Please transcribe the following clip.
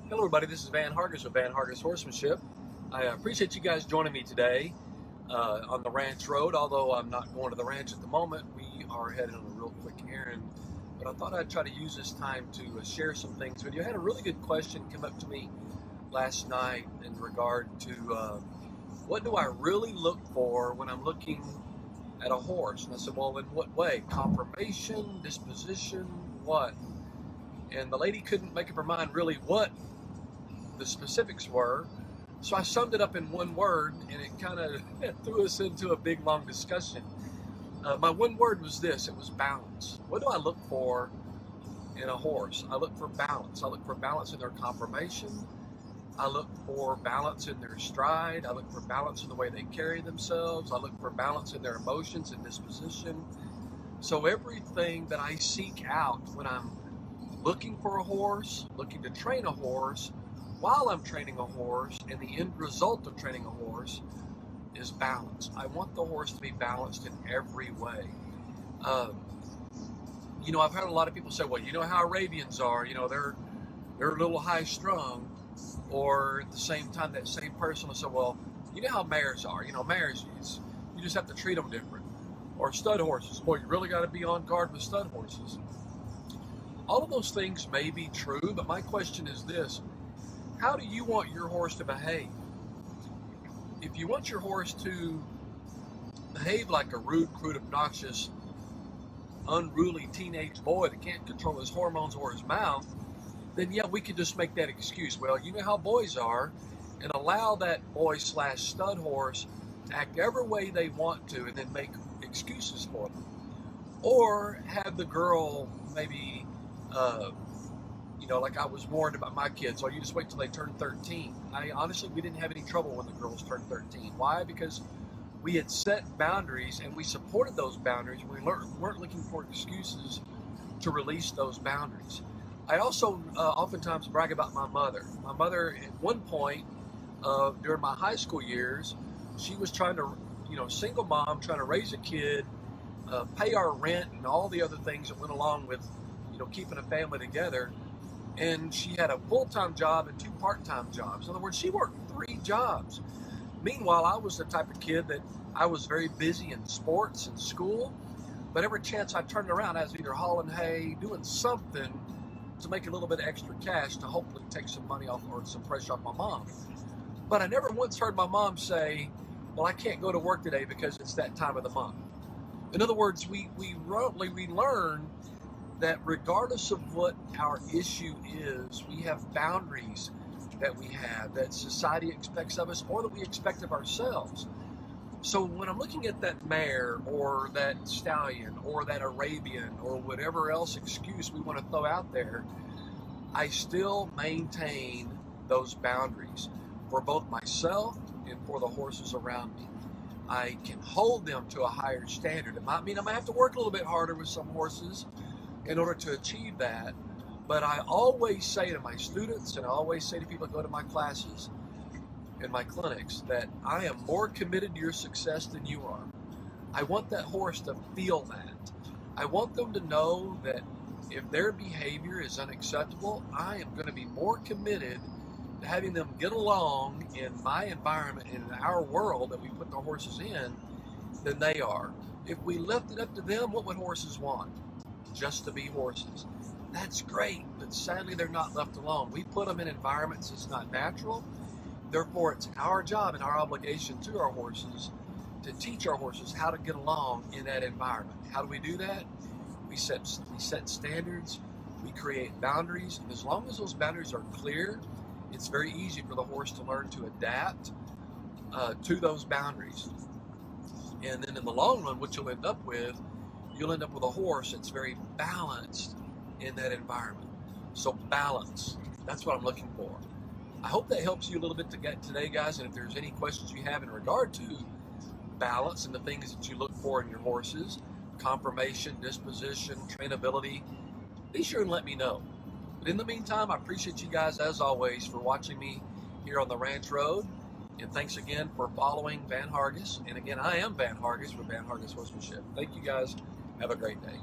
Hello everybody, this is Van Hargis with Van Hargis Horsemanship. I appreciate you guys joining me today on the ranch road. Although I'm not going to the ranch at the moment, we are headed on a real quick errand. But I thought I'd try to use this time to share some things with you. I had a really good question come up to me last night in regard to what do I really look for when I'm looking at a horse? And I said, well, in what way? Conformation, disposition, what? And the lady couldn't make up her mind really what the specifics were. So I summed it up in one word, and it kind of threw us into a big, long discussion. My one word was this: it was balance. What do I look for in a horse? I look for balance. I look for balance in their conformation. I look for balance in their stride. I look for balance in the way they carry themselves. I look for balance in their emotions and disposition. So everything that I seek out when I'm looking for a horse, looking to train a horse, while I'm training a horse, and the end result of training a horse is balance. I want the horse to be balanced in every way. I've heard a lot of people say, well, you know how Arabians are, they're a little high strung. Or at the same time, that same person will say, well, you know how mares are, mares, you just have to treat them different. Or stud horses, boy, you really got to be on guard with stud horses. All of those things may be true, but my question is this: how do you want your horse to behave? If you want your horse to behave like a rude, crude, obnoxious, unruly teenage boy that can't control his hormones or his mouth, then yeah, we could just make that excuse. Well, you know how boys are, and allow that boy/stud horse to act every way they want to and then make excuses for them. Or have the girl maybe like I was warned about my kids, so you just wait till they turn 13. We didn't have any trouble when the girls turned 13. Why? Because we had set boundaries and we supported those boundaries. We weren't looking for excuses to release those boundaries. I also oftentimes brag about my mother. My mother, at one point during my high school years, she was trying to, single mom, trying to raise a kid, pay our rent and all the other things that went along with, keeping a family together. And she had a full-time job and 2 part-time jobs. In other words, she worked 3 jobs. Meanwhile, I was the type of kid that I was very busy in sports and school, but every chance I turned around, I was either hauling hay, doing something to make a little bit of extra cash to hopefully take some money off or some pressure off my mom. But I never once heard my mom say, well, I can't go to work today because it's that time of the month. In other words, we learn that regardless of what our issue is, we have boundaries that we have, that society expects of us or that we expect of ourselves. So when I'm looking at that mare or that stallion or that Arabian or whatever else excuse we want to throw out there, I still maintain those boundaries for both myself and for the horses around me. I can hold them to a higher standard. It might mean I might have to work a little bit harder with some horses in order to achieve that. But I always say to my students, and I always say to people that go to my classes and my clinics, that I am more committed to your success than you are. I want that horse to feel that. I want them to know that if their behavior is unacceptable, I am going to be more committed to having them get along in my environment, in our world that we put the horses in, than they are. If we left it up to them, what would horses want? Just to be horses. That's great, but sadly they're not left alone. We put them in environments that's not natural. Therefore, it's our job and our obligation to our horses to teach our horses how to get along in that environment. How do we do that? We set standards, we create boundaries, and as long as those boundaries are clear, it's very easy for the horse to learn to adapt to those boundaries. And then in the long run, what you'll end up with a horse that's very balanced in that environment. So balance, that's what I'm looking for. I hope that helps you a little bit to get today, guys. And if there's any questions you have in regard to balance and the things that you look for in your horses, conformation, disposition, trainability, be sure and let me know. But in the meantime, I appreciate you guys, as always, for watching me here on the Ranch Road. And thanks again for following Van Hargis. And again, I am Van Hargis with Van Hargis Horsemanship. Thank you guys. Have a great day.